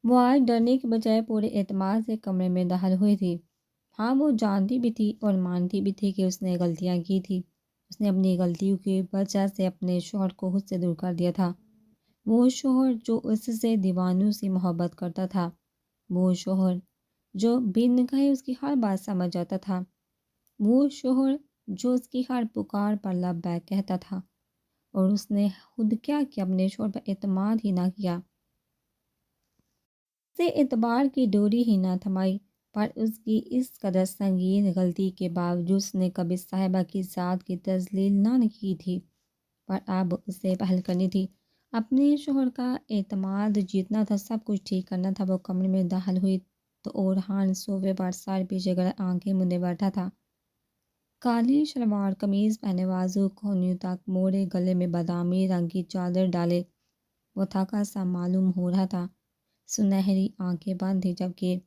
وہ آج ڈرنے کے بجائے پورے اعتماد سے کمرے میں داخل ہوئی تھی۔ ہاں، وہ جانتی بھی تھی اور مانتی بھی تھی کہ اس نے غلطیاں کی تھی۔ اس نے اپنی غلطیوں کی وجہ سے اپنے شوہر کو خود سے دور کر دیا تھا۔ وہ شوہر جو اس سے دیوانوں سے محبت کرتا تھا، وہ شوہر جو بن نگاہی اس کی ہر بات سمجھ جاتا تھا، وہ شوہر جو اس کی ہر پکار پر لبیک کہتا تھا، اور اس نے خود کیا کہ اپنے شوہر پر اعتماد ہی نہ کیا، سے اعتبار کی ڈوری ہی نہ تھمائی۔ پر اس کی اس قدر سنگین غلطی کے باوجود اس نے کبھی صاحبہ کی ذات کی تذلیل نہ کی تھی، پر اب اسے پہل کرنی تھی۔ اپنے شوہر کا اعتماد جیتنا تھا، سب کچھ ٹھیک کرنا تھا۔ وہ کمرے میں داخل ہوئی تو اورحان صوفے پر سر پیچھے کر آنکھیں مندے بیٹھا تھا۔ کالی شلوار قمیض پہنے، بازو کونیوں تک موڑے، گلے میں بادامی رنگ کی چادر ڈالے، وہ تھکا سا معلوم ہو رہا تھا۔ سنہری آنکھیں بند تھیں، جبکہ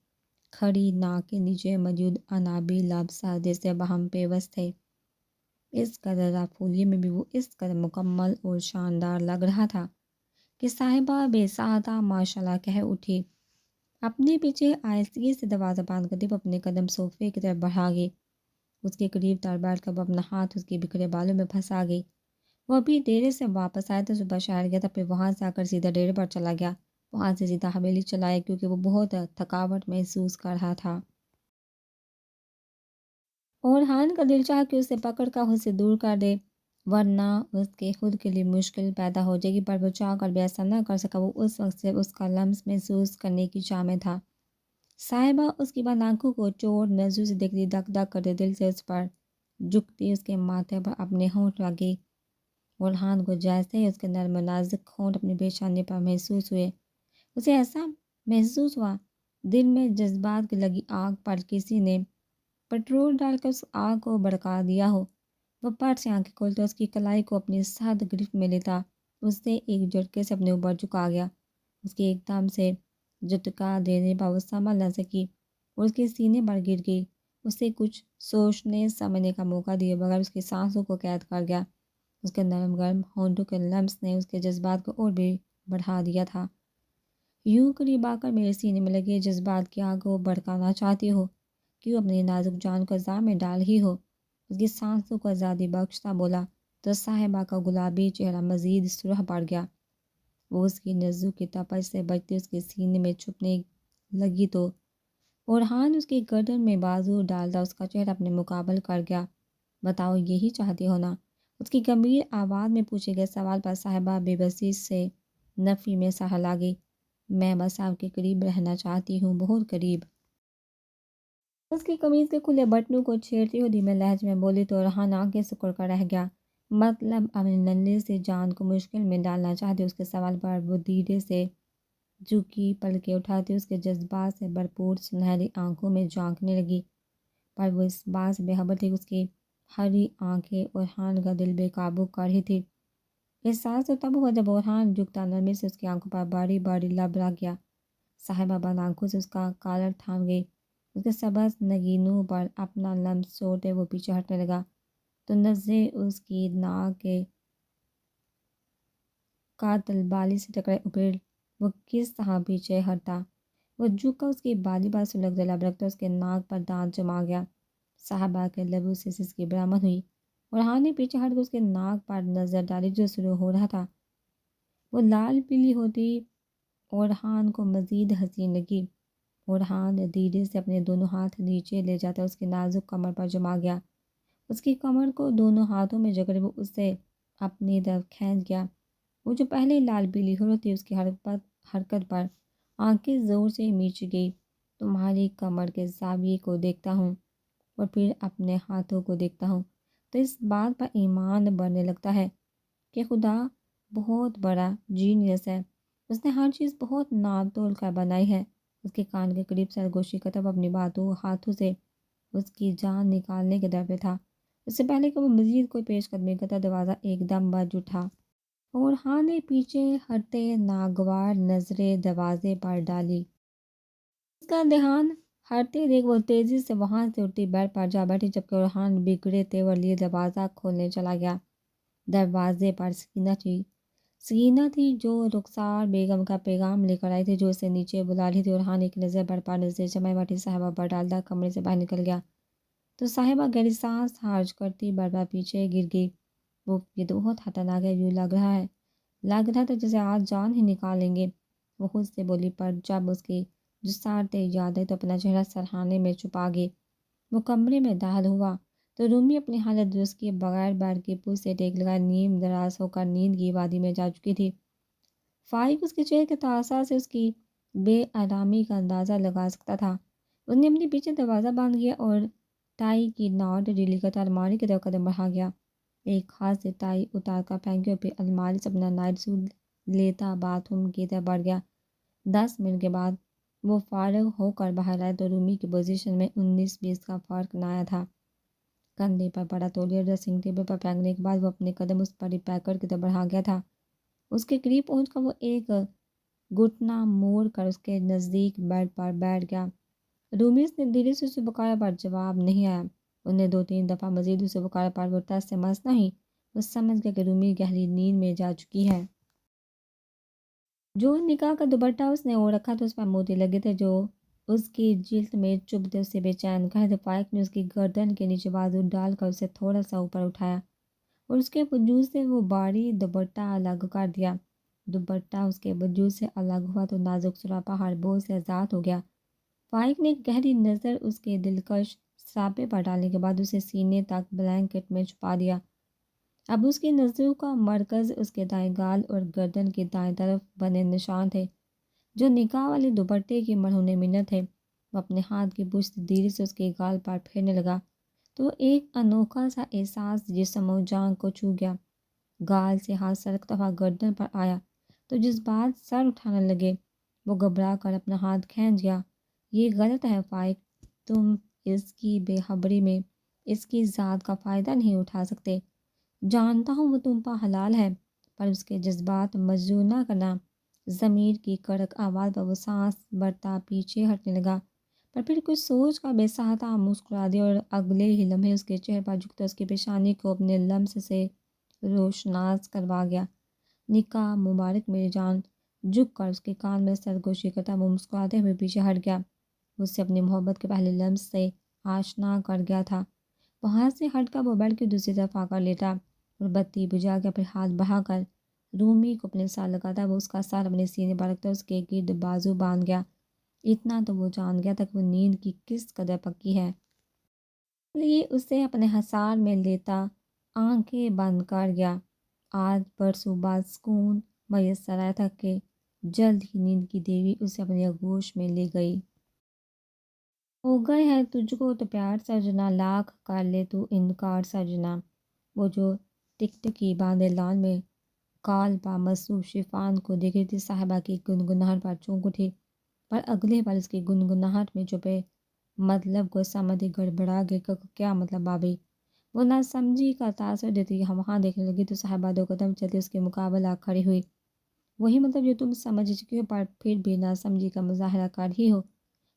کھڑی ناک کے نیچے موجود انابی لب سردی سے باہم پیوست تھے۔ اس قدر رفولی میں بھی وہ اس قدر مکمل اور شاندار لگ رہا تھا کہ صاحبہ بے ساختہ ماشاءاللہ کہہ اٹھی۔ اپنے پیچھے آہستگی سے دروازہ بند کرتے وہ اپنے قدم صوفے کی طرف بڑھا گئی۔ اس کے قریب تر بیٹھ کر وہ اپنا ہاتھ اس کے بکھرے بالوں میں پھنسا گئی۔ وہ ابھی ڈیرے سے واپس آیا تھا، صبح شہر گیا تھا، پھر وہاں سے آ کر سیدھا ڈیرے پر چلا گیا۔ وہاں سے سیدھا حویلی چلا آیا کیونکہ وہ بہت تھکاوٹ محسوس کر رہا تھا۔ اورحان کا دل چاہا کہ اسے پکڑ کر خود سے دور کر دے، ورنہ اس کے خود کے لیے مشکل پیدا ہو جائے گی، پر وہ چاہ کر بھی ایسا نہ کر سکا۔ وہ اس وقت سے اس کا لمس محسوس کرنے کی چاہ میں تھا۔ صاحبہ اس کی بند آنکھوں کو چور نظروں سے دیکھتی، دک دک کرتے دل سے اس پر جھکتی، اس کے ماتھے پر اپنے ہونٹ لگی۔ اورحان کو جیسے ہی اس کے نرم و نازک ہونٹ اپنی پیشانی پر محسوس ہوئے، اسے ایسا محسوس ہوا دل میں جذبات کی لگی آگ پر کسی نے پٹرول ڈال کر اس آگ کو بھڑکا دیا ہو۔ وہ پٹ سے آنکھیں کھولتا، اس کی کلائی کو اپنی سخت گرفت میں لیتا، اس سے ایک جھٹکے سے اپنے اوپر جھکا گیا۔ اس کے ایک دم سے جھٹکا دینے پر وہ سنبھل نہ سکی اور اس کے سینے پر گر گئی۔ اسے کچھ سوچنے سمجھنے کا موقع دیے بغیر اس کی سانسوں کو قید کر گیا۔ اس کے نرم گرم ہونٹوں کے لمس نے اس کے جذبات کو اور بھی بڑھا دیا تھا۔ یوں قریب آ کر میرے سینے میں لگے جذبات کی آگ کو بھڑکانا چاہتی ہو، کیوں اپنی نازک جان کو عذاب میں ڈال ہی ہو؟ اس کی سانسوں کو آزادی بخشتا بولا تو صاحبہ کا گلابی چہرہ مزید سرخ پڑ گیا۔ وہ اس کی نزدوں کی تپش سے بچتی اس کے سینے میں چھپنے لگی تو اورحان اس کی گردن میں بازو ڈالتا اس کا چہرہ اپنے مقابل کر گیا۔ بتاؤ، یہی چاہتی ہو نا؟ اس کی گمبھیر آواز میں پوچھے گئے سوال پر صاحبہ بے بسی سے نفی میں سہل آ گئی۔ میں بس آپ کے قریب رہنا چاہتی ہوں، بہت قریب۔ اس کی قمیض کے کھلے بٹنوں کو چھیڑتی ہوئی دھیمے لہجے میں بولی تو اورحان آنکھیں سکڑ کر رہ گیا۔ مطلب اپنی ننھلی سی جان کو مشکل میں ڈالنا چاہتی؟ اس کے سوال پر وہ دھیرے سے جھکی پلکیں اٹھاتی اس کے جذبات سے بھرپور سنہری آنکھوں میں جھانکنے لگی، پر وہ اس بات سے بے خبر تھی کہ اس کی ہری آنکھیں اورحان کا دل بے قابو کر رہی تھی۔ احساس تو تب ہوا جب اورحان جھکتا نرمی سے اس کی آنکھوں پر باری باری لب رکھ گیا۔ صاحبہ بند آنکھوں سے اس کا کالر تھام گئی، اس کے سبز نگینوں پر اپنا لمس چھوڑتے وہ پیچھے ہٹنے لگا تو نظریں اس کی ناک کے قاتل بالی سے ٹکرائے۔ پھر وہ کس طرح پیچھے ہٹا؟ وہ جھک کر اس کی بالی پر سلگتے لب رکھتا اس کے ناک پر دانت جما گیا۔ صاحبہ کے لبوں سے سسکی برآمد ہوئی۔ اورحان نے پیچھے ہٹ کر اس کے ناک پر نظر ڈالی جو شروع ہو رہا تھا۔ وہ لال پیلی ہوتی اورحان کو مزید حسین لگی۔ اورحان دھیرے سے اپنے دونوں ہاتھ نیچے لے جاتا اس کی نازک کمر پر جما گیا۔ اس کی کمر کو دونوں ہاتھوں میں جکڑے وہ اسے اپنی طرف کھینچ گیا۔ وہ جو پہلے لال پیلی ہو رہی تھی، اس کی حرکت پر آنکھیں زور سے میچ گئی۔ تمہاری کمر کے زاویے کو دیکھتا ہوں اور پھر اپنے ہاتھوں کو دیکھتا ہوں تو اس بات پر ایمان بڑھنے لگتا ہے کہ خدا بہت بڑا جینیس ہے۔ اس نے ہر چیز بہت ناپ تول کر بنائی ہے۔ اس کے کان کے قریب سرگوشی کرتا وہ اپنی ہاتھوں سے اس کی جان نکالنے کے در پہ تھا۔ اس سے پہلے کہ وہ مزید کوئی پیش قدمی کرتا، دروازہ ایک دم بج اٹھا۔ اورحان نے پیچھے ہٹتے ناگوار نظریں دروازے پر ڈالی۔ اس کا دھیان ہٹتے دیکھ وہ تیزی سے وہاں سے اٹھتی بیڈ پر جا بیٹھی، جبکہ اورحان بگڑے تیور لیے دروازہ کھولنے چلا گیا۔ دروازے پر سکینہ تھی۔ سکینہ تھی جو رخسار بیگم کا پیغام لے کر آئی تھی، جو اسے نیچے بلا رہی تھی، اور ہاں ایک نظر برپا نظر جمع باٹی صاحبہ پر ڈالتا کمرے سے باہر نکل گیا تو صاحبہ گہری سانس خارج کرتی برپا پیچھے گر گئی۔ وہ یہ تو بہت خطرناک ہے، یوں لگ رہا تھا جیسے آج جان ہی نکالیں گے، وہ خود سے بولی، پر جب اس کی جسارتیں یاد آئی تو اپنا چہرہ سرہانے میں چھپا گئی۔ وہ کمرے میں داخل ہوا تو رومی اپنی حالت درست کیے بغیر بیڈ کے پشت سے ٹیک لگائے نیم دراز ہو کر نیند کی وادی میں جا چکی تھی۔ فائق اس کے چہرے کے تاثر سے اس کی بے آرامی کا اندازہ لگا سکتا تھا۔ اس نے اپنے پیچھے دروازہ باندھ گیا اور ٹائی کی ناٹ ڈیلی کرتا الماری کی طرف قدم بڑھا گیا۔ ایک ہاتھ سے ٹائی اتار کر پھینکی اور پھر الماری سے اپنا نائٹ سوٹ لیتا باتھ روم کی طرف بڑھ گیا۔ 10 منٹ کے بعد وہ فارغ ہو کر باہر آئے تو رومی کی پوزیشن میں 19-20 کا فرق نایا تھا۔ کندھے پر پڑا تولیہ ڈریسنگ ٹیبل پر پھینکنے کے بعد وہ اپنے قدم اس پری پیکر کی طرف بڑھا گیا تھا۔ اس کے قریب پہنچ کر وہ ایک گھٹنا موڑ کر اس کے نزدیک بیڈ پر بیٹھ گیا۔ رومی نے دھیرے سے اسے پکارا پر جواب نہیں آیا۔ انہوں نے 2-3 دفعہ مزید اسے پکارا پر وہ ٹس سے مس نہیں۔ وہ سمجھ گیا کہ رومی گہری نیند میں جا چکی ہے۔ جو نکاح کا دوپٹہ اس نے اوڑھ رکھا تھا اس پر موتی لگے تھے جو اس کی جلد میں چبھتے اسے بے چین کر تھے۔ فائق نے اس کی گردن کے نیچے بازو ڈال کر اسے تھوڑا سا اوپر اٹھایا اور اس کے وجود سے وہ بھاری دوپٹہ الگ کر دیا۔ دوپٹہ اس کے وجود سے الگ ہوا تو نازک سراپا ہر بوجھ سے آزاد ہو گیا۔ فائق نے گہری نظر اس کے دلکش سراپے پر ڈالنے کے بعد اسے سینے تک بلینکٹ میں چھپا دیا۔ اب اس کی نظروں کا مرکز اس کے دائیں گال اور گردن کی دائیں طرف بنے نشان تھے جو نکاح والے دوپٹے کی مرہون منت تھے۔ وہ اپنے ہاتھ کی پشت دھیرے سے اس کے گال پر پھیرنے لگا تو ایک انوکھا سا احساس جسم و جان کو چھو گیا۔ گال سے ہاتھ سرکتا ہوا گردن پر آیا تو جذبات سر اٹھانے لگے۔ وہ گھبرا کر اپنا ہاتھ کھینچ گیا۔ یہ غلط ہے فائق، تم اس کی بے خبری میں اس کی ذات کا فائدہ نہیں اٹھا سکتے۔ جانتا ہوں وہ تم پر حلال ہے، پر اس کے جذبات مجروح نہ کرنا۔ ضمیر کی کڑک آواز پر وہ سانس بھرتا پیچھے ہٹنے لگا، پر پھر کچھ سوچ کر بے ساختہ مسکرا دیا اور اگلے ہی لمحے اس کے چہرے پر جھکتا اس کی پیشانی کو اپنے لمس سے روشناس کروا گیا۔ نکاح مبارک میری جان۔ جھک کر اس کے کان میں سرگوشی کرتا وہ مسکراتے ہوئے پیچھے ہٹ گیا۔ اس سے اپنی محبت کے پہلے لمس سے آشنا کر گیا تھا۔ وہاں سے ہٹ کر وہ بیڈ کی دوسری طرف آ کر لیٹا اور بتی بجھا کے پھر ہاتھ بڑھا کر رومی کو اپنے ساتھ لگاتا وہ اس کا سر اپنے سینے پر رکھتا اس کے گرد بازو باندھ گیا۔ اتنا تو وہ جان گیا تھا کہ وہ نیند کی کس قدر پکی ہے، اس لیے اسے اپنے حصار میں لیتا آنکھیں بند کر گیا۔ آج برسوں بعد سکون میسر آیا تھا کہ جلد ہی نیند کی دیوی اسے اپنے آغوش میں لے گئی۔ ہو گئے ہے تجھ کو تو پیار سجنا، لاکھ کر لے تو انکار سجنا۔ وہ جو ٹکٹکی باندھے لان میں کال پا مصروف شفان کو دیکھ رہی تھی صاحبہ کی گنگناہٹ پر چونک اٹھی، پر اگلے پل اس کی گنگناہٹ میں چھپے مطلب کو سمجھ گڑبڑا گئی۔ کیا مطلب بابی؟ وہ نہ سمجھی کا تاثر دیتی وہاں دیکھنے لگی تو صاحبہ 2 قدم چلتے اس کے مقابلہ کھڑی ہوئی۔ وہی مطلب جو تم سمجھ چکی ہو پر پھر بھی نہ سمجھی کا مظاہرہ کر ہی ہو۔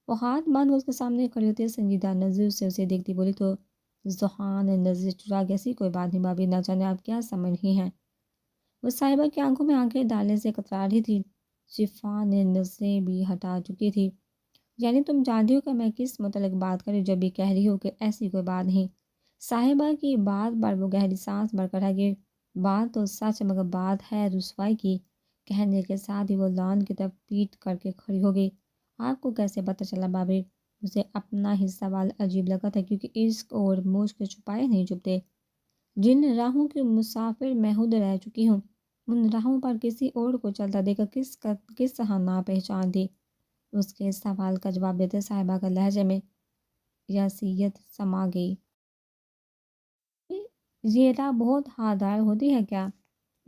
وہ ہاتھ باندھ کر اس کے سامنے کھڑی ہوتی سنجیدہ نظر سے اسے دیکھتی بولی تو ذوحان نے نظر چرا کے ایسی کوئی بات نہیں بابی، نہ جانے آپ کیا سمجھ رہی ہیں۔ وہ صاحبہ کی آنکھوں میں آنکھیں ڈالنے سے کترا رہی تھی۔ شفان نے نظریں بھی ہٹا چکی تھی۔ یعنی تم جانتی ہو کہ میں کس متعلق بات کر رہی ہوں جب بھی کہہ رہی ہو کہ ایسی کوئی بات نہیں۔ صاحبہ کی بات پر وہ گہری سانس بھر کر ہے کہ بات تو سچ ہے مگر بات ہے رسوائی کی۔ کہنے کے ساتھ ہی وہ لان کی طرف پیٹ کر کے کھڑی ہو گئی۔ آپ کو کیسے پتہ چلا بابی؟ اسے اپنا ہی سوال عجیب لگا تھا کیونکہ عشق اور مشق چھپائے نہیں چھپتے۔ جن راہوں کی مسافر میں خود رہ چکی ہوں ان راہوں پر کسی اور کو چلتا دیکھ کر کس طرح نہ پہچان تھی۔ اس کے سوال کا جواب دیتے صاحبہ کا لہجے میں یاسیت سما گئی۔ یہ راہ بہت ہادار ہوتی ہے کیا؟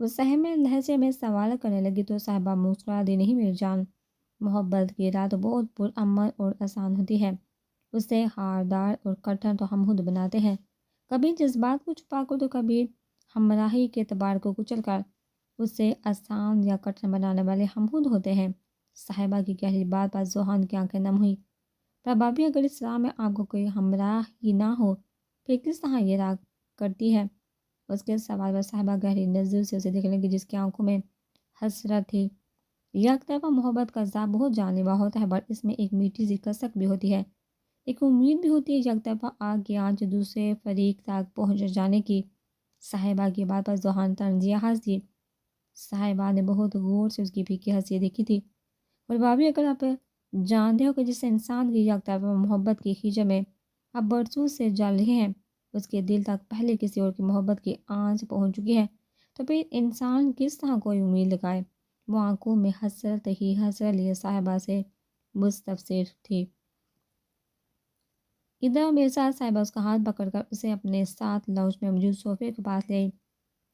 وہ سہمے لہجے میں سوال کرنے لگی تو صاحبہ مسکرا دی، نہیں میری جان، محبت کی راہ تو بہت پرامن اور آسان ہوتی ہے، اسے ہاردار اور کٹھن تو ہم خود بناتے ہیں، کبھی جذبات کو چھپا کر تو کبھی ہمراہی کے اعتبار کو کچل کر، اسے آسان یا کٹھن بنانے والے ہم خود ہوتے ہیں۔ صاحبہ کی گہری بات پر ذوحان کی آنکھیں نم ہوئی۔ پر بابی اگر اس راہ میں آپ کو کوئی ہمراہ ہی نہ ہو پھر کس طرح یہ راہ کرتی ہے؟ اس کے سوال پر صاحبہ گہری نظر سے اسے دیکھنے لگی جس کی آنکھوں میں حسرت تھی۔ یک طرفہ محبت کا عذاب بہت جان لیوا ہوتا ہے، بٹ اس میں ایک میٹھی سی کسک بھی ہوتی ہے، ایک امید بھی ہوتی ہے یک طرفہ آگ کی آنچ دوسرے فریق تک پہنچ جانے کی۔ صاحبہ کی بات پر ذوحان طنزیہ ہنس دی۔ صاحبہ نے بہت غور سے اس کی پھیکی ہنسی دیکھی تھی۔ اور بھابھی، اگر آپ جانتے ہو کہ جس انسان کی یک طرفہ محبت کی خیزہ میں آپ برسوں سے جل رہے ہیں، اس کے دل تک پہلے کسی اور کی محبت کی آنچ پہنچ چکی ہے، تو پھر انسان کس طرح کوئی امید لگائے؟ وہ آنکھوں میں حسرت ہی حسرت لیے صاحبہ سے مستفسر تھی۔ ادھر میرے ساتھ صاحبہ اس کا ہاتھ پکڑ کر اسے اپنے ساتھ لاؤنج میں موجود صوفے کے پاس لے آئی۔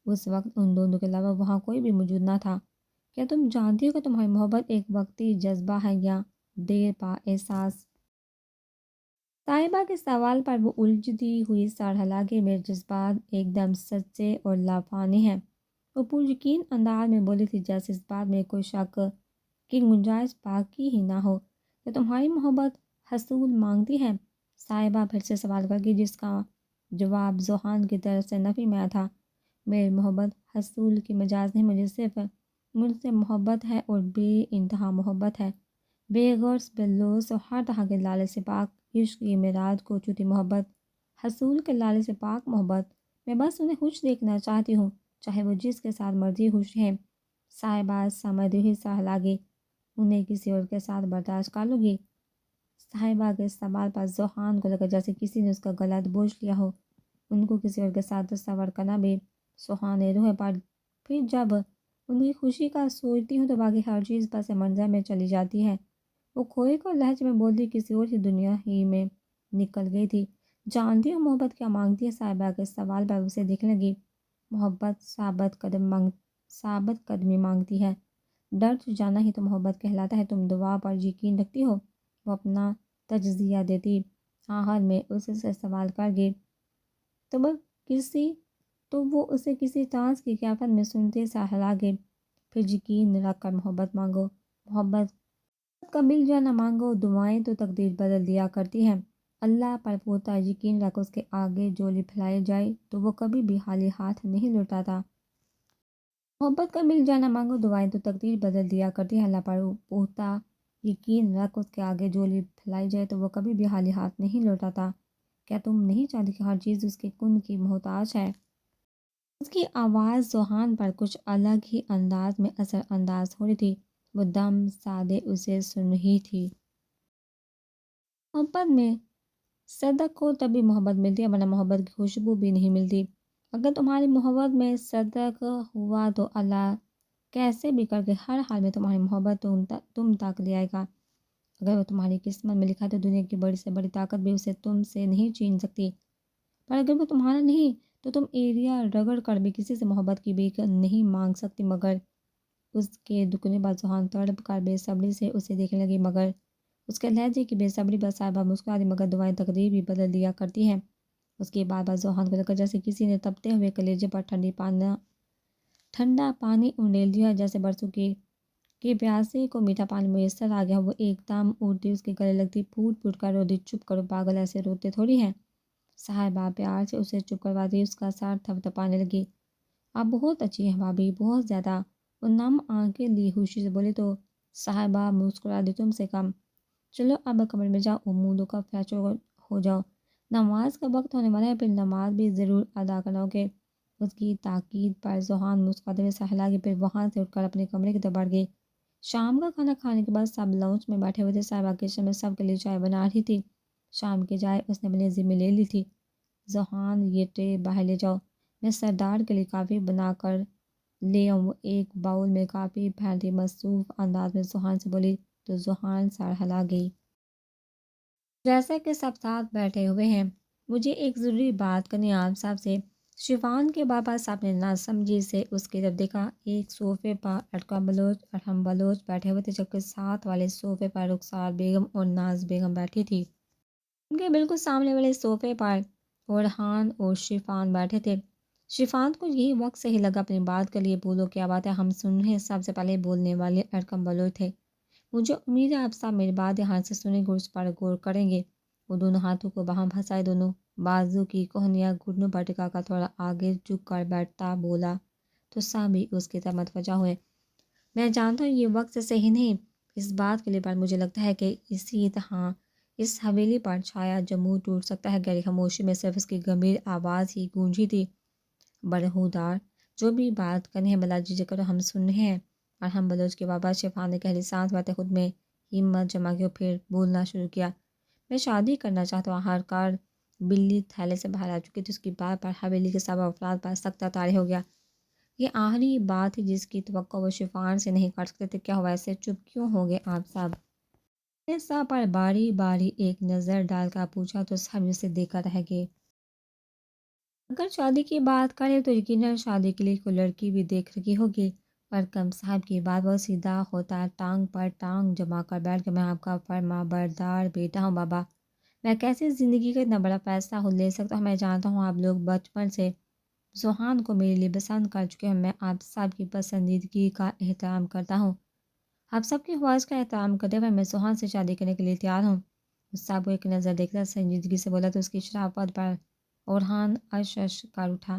اس وقت ان دونوں کے علاوہ وہاں کوئی بھی موجود نہ تھا۔ کیا تم جانتی ہو کہ تمہاری محبت ایک وقتی جذبہ ہے یا دیر پا احساس؟ صاحبہ کے سوال پر وہ الجھتی ہوئی سر ہلا کے میرے جذبات ایک دم سچے اور لافانی ہیں، وہ پر یقین انداز میں بولی تھی، جیسے اس بات میں کوئی شک کی گنجائش باقی ہی نہ ہو کہ تمہاری محبت حصول مانگتی ہے۔ صاحبہ پھر سے سوال کر گئی، جس کا جواب ذوحان کی طرف سے نفی میں تھا۔ میری محبت حصول کی مجاز نہیں، مجھ سے محبت ہے اور بے انتہا محبت ہے، بے غرض بے لوث اور ہر طرح کے لالچ سے پاک، عشق کی معراج کو چھوتی محبت، حصول کے لالچ سے پاک محبت۔ میں بس انہیں خوش دیکھنا چاہتی ہوں، چاہے وہ جس کے ساتھ مرضی خوش ہیں۔ صاحبہ سمجھتی ہوئی سر ہلا گئی۔ انہیں کسی اور کے ساتھ برداشت کر لوں گی؟ صاحبہ کے سوال پر ذوحان کو لگا جیسے کسی نے اس کا گلا دبوچ لیا ہو۔ ان کو کسی اور کے ساتھ تصور کرنا بھی سہانے روح ہے، پر پھر جب ان کی خوشی کا سوچتی ہوں تو باقی ہر چیز پس منظر میں چلی جاتی ہے۔ وہ کھوئے کو لہجے میں بولتی کسی اور ہی دنیا ہی میں نکل گئی تھی۔ جانتی ہوں محبت کیا مانگتی ہے؟ صاحبہ کے سوال پر اسے دیکھنے لگی۔ محبت ثابت قدمی مانگتی ہے، ڈر جانا ہی تو محبت کہلاتا ہے۔ تم دعا پر یقین رکھتی ہو؟ وہ اپنا تجزیہ دیتی آخر میں اس سے سوال کر گئی۔ تو وہ اسے کسی طنز کی قیافت میں سنتے سہلا گئی۔ پھر یقین رکھ کر محبت مانگو، محبت کا مل جانا مانگو، دعائیں تو تقدیر بدل دیا کرتی ہیں۔ اللہ پر پختہ یقین رکھ، اس کے آگے جولی پھیلائی جائے تو وہ کبھی بھی خالی ہاتھ نہیں لوٹاتا۔ محبت کا مل جانا مانگو، دعائیں تو تقدیر بدل دیا کرتی ہیں۔ اللہ پر پختہ یقین رکھ، اس کے آگے جولی پھیلائی جائے تو وہ کبھی بھی خالی ہاتھ نہیں لوٹاتا۔ کیا تم نہیں چاہتی کہ ہر چیز اس کے کن کی محتاج ہے؟ اس کی آواز ذوحان پر کچھ الگ ہی انداز میں اثر انداز ہو رہی تھی۔ وہ دم سادے اسے سن رہی تھی۔ محبت میں صدق ہو تبھی محبت ملتی ہے، ورنہ محبت کی خوشبو بھی نہیں ملتی۔ اگر تمہاری محبت میں صدق ہوا تو اللہ کیسے بھی کر کے ہر حال میں تمہاری محبت تم تک لے آئے گا۔ اگر وہ تمہاری قسمت میں لکھا ہے تو دنیا کی بڑی سے بڑی طاقت بھی اسے تم سے نہیں چھین سکتی۔ پر اگر وہ تمہارا نہیں تو تم ایریا رگڑ کر بھی کسی سے محبت کی بھیک نہیں مانگ سکتی۔ مگر اس کے دکنے پر ذوحان تڑپ کر بے صبری سے اسے دیکھنے لگی، مگر اس کے لہجے کی بے صبری پر صاحبہ مسکرا دی، مگر دعائیں تقدیر بھی بدل دیا کرتی ہیں۔ اس کی بات پر ذوحان کو لگا جیسے کسی نے تپتے ہوئے کلیجے پر ٹھنڈا پانی انڈیل دیا، جیسے برسوں کے پیاسے کو میٹھا پانی میسر آ گیا۔ وہ ایک دم اٹھتی، اس کے گلے لگتی، پھوٹ پھوٹ کر رو دی، چپ کرو پاگل، ایسے روتے تھوڑی ہیں۔ صاحبہ پیار سے اسے چپ کرواتی اس کا سر تھپ تھپانے لگی۔ آپ بہت اچھی ہیں بھابھی، بہت زیادہ۔ وہ نم آنکھیں لی خوشی سے بولی تو صاحبہ مسکرا دی، تم سے کم۔ چلو اب کمرے میں جاؤ، منہ دھو کر فریش ہو جاؤ، نماز کا وقت ہونے والا ہے، پھر نماز بھی ضرور ادا کرو گے۔ اس کی تاکید پر ذوحان مسکراتے ہوئے سہلا گئی، پھر وہاں سے اٹھ کر اپنے کمرے کی طرف بڑھ گئی۔ شام کا کھانا کھانے کے بعد سب لاؤنج میں بیٹھے ہوئے تھے۔ صاحبہ کچن میں سب کے لیے چائے بنا رہی تھی۔ شام کی چائے اس نے اپنے ذمہ لے لی تھی۔ ذوحان، یہ ٹرے باہر لے جاؤ، میں سردار کے لیے کافی بنا کر لے آؤں۔ وہ ایک باؤل میں کافی پھینٹتی مصروف انداز میں ذوحان سے بولی تو ذوحان سر ہلا گئی۔ جیسا کہ سب ساتھ بیٹھے ہوئے ہیں، مجھے ایک ضروری بات کرنی ہے آپ صاحب سے۔ شیوان کے بابا صاحب نے ناسمجھی سے اس کی طرف دیکھا۔ ایک صوفے پر ارحم بلوچ بیٹھے ہوئے تھے، جبکہ ساتھ والے صوفے پر رخسار بیگم اور ناز بیگم بیٹھی تھی۔ ان کے بالکل سامنے والے صوفے پر اورحان اور شیفان بیٹھے تھے۔ شیفان کو یہی وقت صحیح لگا اپنی بات کے لیے، بولو کیا بات ہے، ہم سن رہے ہیں۔ سب سے پہلے بولنے والے ارحم بلوچ تھے۔ مجھے امید ہے آپ صاحب میری بات دھیان سے سنیں گے اور اس پر غور کریں گے۔ وہ دونوں ہاتھوں کو باہم پھنسائے دونوں بازو کی کوہنیاں گھٹنوں پر ٹکا کر تھوڑا آگے جھک کر بیٹھتا بولا تو سب بھی اس کی طرف متوجہ ہوئے۔ میں جانتا ہوں یہ وقت صحیح نہیں اس بات کے لیے، پر مجھے لگتا ہے کہ اسی طرح اس حویلی پر چھایا جمود ٹوٹ سکتا ہے۔ گہری خاموشی میں صرف اس کی گمبھیر آواز ہی گونجی تھی۔ برہودار، جو بھی بات کرنی ہے بلا جھجھک کرو، ہم سن رہے ہیں۔ اور ہم بلوچ کے بابا شفا نے گہری سانس بھرتے خود میں ہمت جما کے پھر بولنا شروع کیا۔ میں شادی کرنا چاہتا ہوں۔ ہر کار بلی تھیلے سے باہر آ چکی تھی۔ اس کی بات پر حویلی کے سب افراد پر سخت طاری ہو گیا۔ یہ آخری بات تھی جس کی توقع وہ شفان سے نہیں کر سکتے تھے۔ کیا ہوا، ایسے چپ کیوں ہو گئے آپ سب؟ نے سب پر باری باری ایک نظر ڈال کر پوچھا تو سب اسے دیکھ کر رہ گئے۔ اگر شادی کی بات کریں تو یقیناً شادی کے لیے کوئی لڑکی بھی دیکھ رکھی ہوگی۔ ورکم صاحب کی بات بہت سیدھا ہوتا ٹانگ پر ٹانگ جما کر بیٹھ کے، میں آپ کا فرما بردار بیٹا ہوں بابا۔ میں کیسے زندگی کا اتنا بڑا فیصلہ لے سکتا ہوں؟ میں جانتا ہوں آپ لوگ بچپن سے سوہان کو میرے لیے پسند کر چکے ہیں۔ میں آپ سب کی پسندیدگی کا احترام کرتا ہوں۔ آپ سب کی خواہش کا احترام کرتے ہوئے میں سوہان سے شادی کرنے کے لیے تیار ہوں۔ اس صاحب کو ایک نظر دیکھ کر سنجیدگی سے بولا تو اس کی شرافت پر اورحان اش کر اٹھا،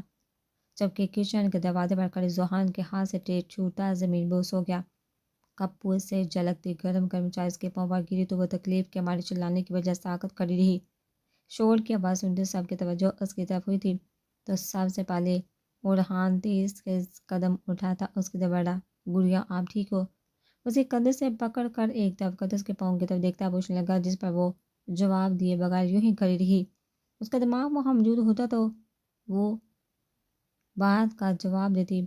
جبکہ کچن کے دروازے پر کھڑے ذوحان کے ہاتھ سے ٹرے چھوٹا زمین بوس ہو گیا۔ کپور سے جھلکتی گرم گرم چائے اس کے پاؤں پر گری تو وہ تکلیف کے مارے چلانے کی وجہ ساکت کھڑی رہی۔ شور کی آواز سنتے سب کی توجہ اس کی طرف ہوئی تھی تو سب سے پہلے اورحان تیز قدم اٹھاتا اس کی طرف بڑھا۔ گڑیا، آپ ٹھیک ہو؟ اسے کندھے سے پکڑ کر ایک طرف کرتے اس کے پاؤں کی طرف دیکھتا پوچھنے لگا، جس پر وہ جواب دیے بغیر یوں ہی کھڑی رہی۔ اس کا دماغ وہاں موجود ہوتا تو وہ بات کا جواب دیتی۔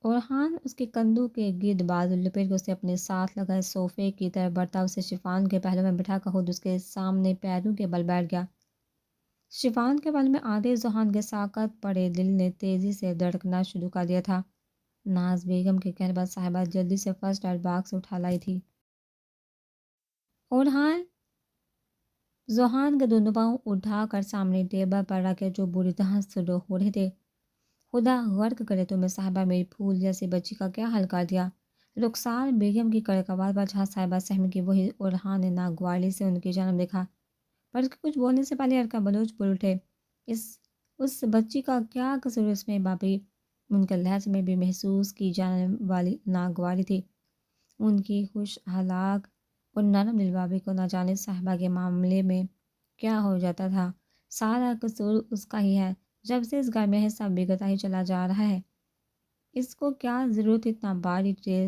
اورحان اس کے کندھوں کے گرد بازو لپیٹ کے اسے اپنے ساتھ لگائے صوفے کی طرف بڑھتا اسے شفان کے پہلو میں بٹھا کر خود اس کے سامنے پیروں کے بل بیٹھ گیا۔ شفان کے بل میں آدھے ذوحان کے ساکت پڑے دل نے تیزی سے دھڑکنا شروع کر دیا تھا۔ ناز بیگم کے کہنے پر صاحبہ جلدی سے فرسٹ ایڈ باکس اٹھا لائی تھی۔ اورحان ذوحان کے دونوں پاؤں اٹھا کر سامنے ٹیبل پر رکھے جو بری طرح سلو ہو رہے تھے۔ خدا غرق کرے تمہیں صاحبہ، میری پھول جیسی بچی کا کیا حل کر دیا؟ رخسار بیگم کی کڑک آواز پر جہاں صاحبہ سہم کی وہی اورحان نے ناگواری سے ان کی جانب دیکھا، پر اس کے کچھ بولنے سے پہلے ارکا بلوچ بول اٹھے، اس بچی کا کیا قصور اس میں باپی؟ ان کے لہجے میں بھی محسوس کی جانے والی ناگواری تھی۔ ان کی خوش اخلاق اور نرم دل بابی کو نہ جانے صاحبہ کے معاملے میں کیا ہو جاتا تھا۔ سارا قصور اس کا ہی ہے، جب سے اس گھر میں ہے سب بگڑتا ہی چلا جا رہا ہے۔ اس کو کیا ضرورت اتنا باری ٹرے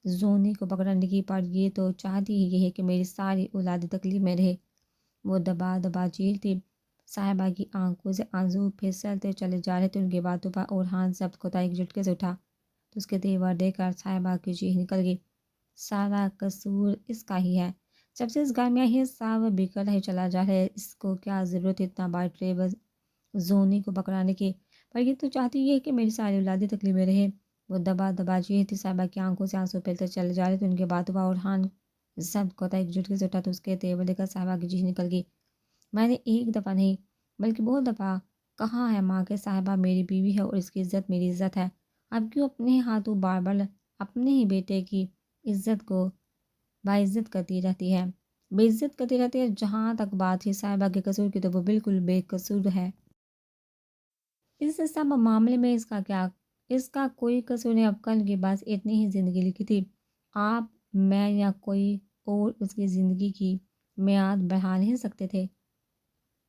زونی کو پکڑنے کی؟ پر یہ تو چاہتی ہی یہ ہے کہ میری ساری اولاد تکلیف میں رہے۔ وہ دبا دبا چیختی۔ صاحبہ کی آنکھوں سے آنسو پھسلتے چلے جا رہے تھے۔ ان کی باتوں پر اورحان ضبط کوتا ایک جھٹکے سے اٹھا تو اس کے تیور دیکھ کر صاحبہ کی چیخ نکل گئی، سارا قصور اس کا ہی ہے، جب سے اس گھر میں ہی سب بگڑتا ہی چلا جا رہا ہے۔ اس کو کیا ضرورت اتنا بار ٹرے زونی کو پکڑانے کی؟ پر یہ تو چاہتی ہے کہ میری ساری اولادیں تکلیف میں رہے۔ وہ دبا دبا چیختی۔ صاحبہ کی آنکھوں سے آنسو پھیلتے چلے جا رہے تھے۔ ان کے باتوں پر اورحان ضبط کوتا ایک جھٹکے سے اٹھا تو اس کے تیور دیکھ کر صاحبہ کی چیخ نکل گئی، میں نے ایک دفعہ نہیں بلکہ بہت دفعہ کہا ہے ماں کہ صاحبہ میری بیوی ہے اور اس کی عزت میری عزت ہے۔ اب کیوں اپنے ہاتھوں بار بار اپنے ہی بیٹے کی عزت کو باعزت کرتی رہتی ہے، بے عزت کرتی رہتی ہے؟ جہاں تک بات ہے صاحبہ کے قصور کی تو وہ بالکل بے قصور ہے۔ اس سب معاملے میں اس کا کوئی قصور نہیں۔ اب کل کی بات اتنی ہی زندگی لکھی تھی، آپ، میں یا کوئی اور اس کی زندگی کی میعاد بڑھا نہیں سکتے تھے۔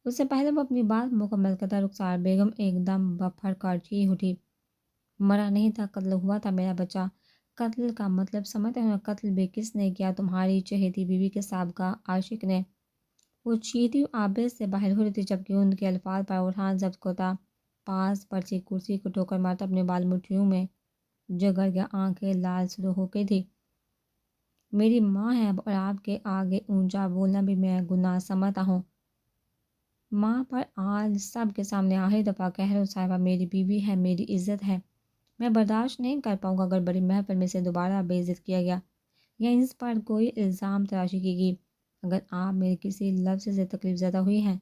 اس سے پہلے وہ اپنی بات مکمل کرتا رخسار بیگم ایک دم بپھر کر چیخ اٹھی، مرا نہیں تھا، قتل ہوا تھا میرا بچہ۔ قتل کا مطلب سمجھتے ہیں؟ قتل بھی کس نے کیا؟ تمہاری چہیتی بیوی کے سابقہ عاشق نے۔ وہ چیختی آبے سے باہر ہو رہی تھی، جبکہ ان کے الفاظ پر اورحان ضبط کوتا پاس پڑتی کرسی کو ٹھوکر مارتا اپنے بال مٹھیوں میں جگڑ گیا، آنکھیں لال سرخ ہو گئی تھی۔ میری ماں ہے اور آپ کے آگے اونچا بولنا بھی میں گناہ سمجھتا ہوں۔ ماں پر آج سب کے سامنے آخری دفعہ کہہ رہا ہوں صاحبہ، میری بیوی ہے، میری عزت ہے۔ میں برداشت نہیں کر پاؤں گا اگر بڑی محفل میں سے دوبارہ بے عزت کیا گیا یا اس پر کوئی الزام تراشی کی گئی۔ اگر آپ میرے کسی لفظ سے تکلیف زدہ ہوئی ہیں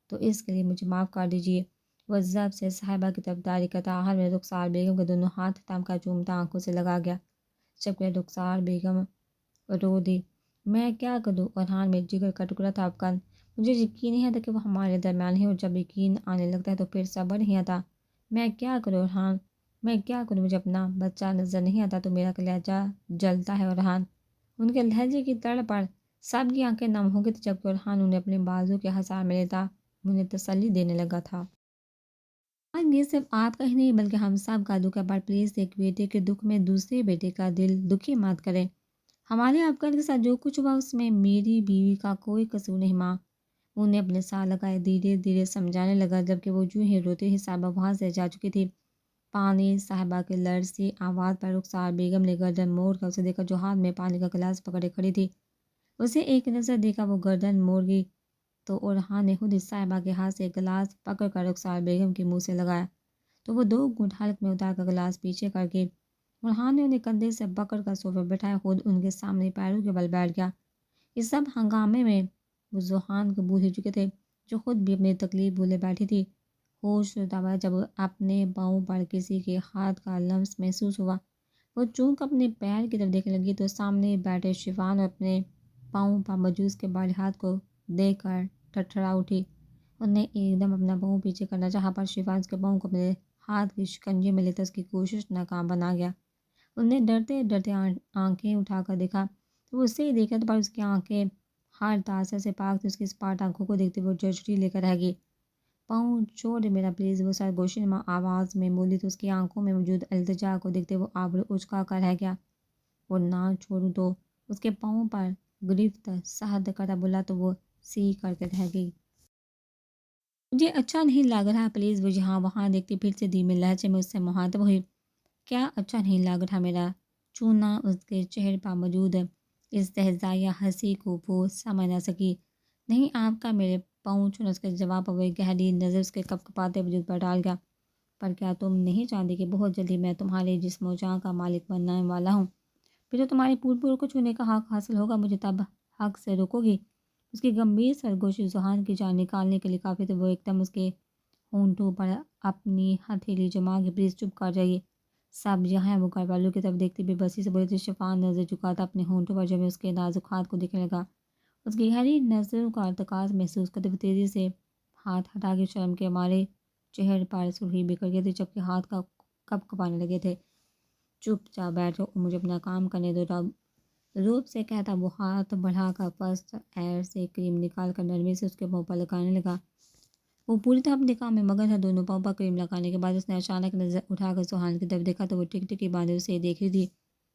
تو اس کے لیے مجھے معاف کر دیجیے۔ وہ ضبط سے صاحبہ کی طرف داری کرتا آخر میں رخسار بیگم کے دونوں ہاتھ تھام کر چومتا آنکھوں سے لگا گیا، جبکہ رخسار بیگم رو دی۔ میں کیا کروں اورحان، میرے جگر کا ٹکڑا تھا افغان، مجھے یقین نہیں آتا کہ وہ ہمارے درمیان ہے، اور جب یقین آنے لگتا ہے تو پھر صبر نہیں آتا۔ میں کیا کروں اورحان؟ میں کیا کروں، مجھے اپنا بچہ نظر نہیں آتا تو میرا کلیجہ جلتا ہے۔ اورحان ان کے لہجے کی تڑ پر سب کی آنکھیں نم ہو گئی تھی، جبکہ اورحان انہیں اپنے بازو کے ہسار میں لیتا انہیں تسلی دینے لگا تھا۔ آج یہ صرف آپ کا ہی نہیں بلکہ ہم سب کا دکھ ہے، پر پلیز ایک بیٹے کے دکھ میں دوسرے بیٹے کا دل دکھی مت کریں۔ ہمارے افغان کے ساتھ جو کچھ ہوا اس میں میری بیوی کا کوئی قصور نہیں ماں۔ وہ انہیں اپنے ساتھ لگائے دھیرے دھیرے سمجھانے لگا، جبکہ وہ جو ہی روتے ہی صاحبہ وہاں سے جا چکی تھی۔ پانی صاحبہ کے لرزی آواز پر رخسار بیگم نے گردن موڑ کر اسے دیکھا جو ہاتھ میں پانی کا گلاس پکڑے کھڑی تھی۔ اسے ایک نظر دیکھا وہ گردن موڑ گئی تو اورحان نے خود اس صاحبہ کے ہاتھ سے گلاس پکڑ کر رخسار بیگم کے منہ سے لگایا تو وہ 2 گھونٹ حلق میں اتار کر گلاس پیچھے کر کے اورحان نے انہیں کندھے سے پکڑ کر صوفے پر بٹھایا، خود ان کے سامنے پیروں کے بل بیٹھ گیا۔ اس سب ہنگامے میں وہ ذوحان کو بھول ہی چکے تھے جو خود بھی اپنی تکلیف بھولے بیٹھی تھی۔ ہوش تبا جب اپنے پاؤں پر کسی کے ہاتھ کا لمس محسوس ہوا، وہ چونک اپنے پیر کی طرف دیکھنے لگی تو سامنے بیٹھے شفان اور اپنے پاؤں پر مجوس کے بالِ ہاتھ کو دیکھ کر ٹھٹھرا اٹھی۔ انہوں نے ایک دم اپنا پاؤں پیچھے کرنا چاہا، پر شفان اس کے پاؤں کو اپنے ہاتھ کی شکنجے میں لیتا اس کی کوشش ناکام بنا گیا۔ انہوں نے ڈرتے ڈرتے آنکھیں اٹھا کر دیکھا تو وہ اسے ہی دیکھ رہا تھا، پر اس کی آنکھیں ہر تاثر سے پاک تھی۔ اس کی اسپاٹ آنکھوں کو دیکھتے وہ جھرجھری لے کر رہ گئی۔ پاؤں چھوڑ میرا پلیز، وہ سرگوشی نما آواز میں بولی تو اس کی آنکھوں میں موجود التجا کو دیکھتے وہ آبرو اچکا کر رہ گیا۔ اور نہ چھوڑوں تو اس کے پاؤں پر گرفت سہد کرا بولا تو وہ سی کر کے رہ گئی۔ مجھے اچھا نہیں لگ رہا پلیز، وہ جہاں وہاں دیکھتی پھر سے دھیمے لہجے میں اس سے مخاطب ہوئی۔ کیا اچھا نہیں لگ رہا؟ میرا چوننا اس کے چہرے پر موجود استہزائیہ ہنسی کو وہ سمجھ نہ سکی۔ نہیں آپ کا میرے پاؤں چھونا، اس کے جواب پر وہ ایک گہری نظر اس کے کپکپاتے وجود پر ڈال گیا۔ پر کیا تم نہیں جانتی کہ بہت جلدی میں تمہارے جسم و جاں کا مالک بننے والا ہوں؟ پھر تو تمہاری پور کو چھونے کا حق حاصل ہوگا، مجھے تب حق سے روکو گی؟ اس کی گمبھیر سرگوشی ذوحان کی جان نکالنے کے لیے کافی تھی۔ وہ ایک دم اس کے ہونٹوں پر اپنی ہتھیلی جما کے پلیز چپ کر جائیے سب یہاں وہ گھر والوں کی طرف دیکھتی بے بسی سے بولی تھی۔ شفان نظر جھکا تھا اپنے ہونٹوں پر جمے اس کے نازک ہاتھ کو دیکھنے لگا، اس کی گہری نظروں کا ارتکاز محسوس کرتے ہوئے تیزی سے ہاتھ ہٹا کے شرم کے مارے چہرے پر سرخی بکھر گئی تھی، جبکہ ہاتھ کا کپ کپانے لگے تھے۔ چپ چاپ بیٹھو اور مجھے اپنا کام کرنے دو، روب سے کہتا وہ ہاتھ بڑھا کر فرسٹ ایئر سے کریم نکال کر نرمی سے اس کے پاؤں پر لگانے لگا۔ وہ پوری طرح اپنے کام میں مگن تھا۔ دونوں پاؤں پر کریم لگانے کے بعد اس نے اچانک نظر اٹھا کر ذوحان کی طرف دیکھا تو وہ ٹک باندھے اسے دیکھ رہی تھی۔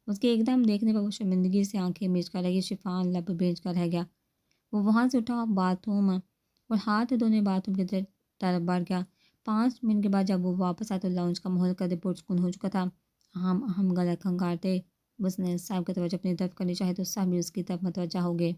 اس کے ایک دم دیکھنے پر وہ شرمندگی سے آنکھیں میچ کر لگی۔ شفان لب بھیج کر رہ گیا۔ وہ وہاں سے اٹھا باتھ روم اور ہاتھ دھونے باتھ روم کی طرف بڑھ گیا۔ 5 منٹ کے بعد جب وہ واپس آیا تو لاؤنج کا ماحول قدرے پرسکون ہو چکا تھا۔ ہم گلا کھنگارتے اس نے صاحب کی توجہ اپنی طرف کرنی چاہی تو سب بھی اس کی طرف متوجہ ہو گئے۔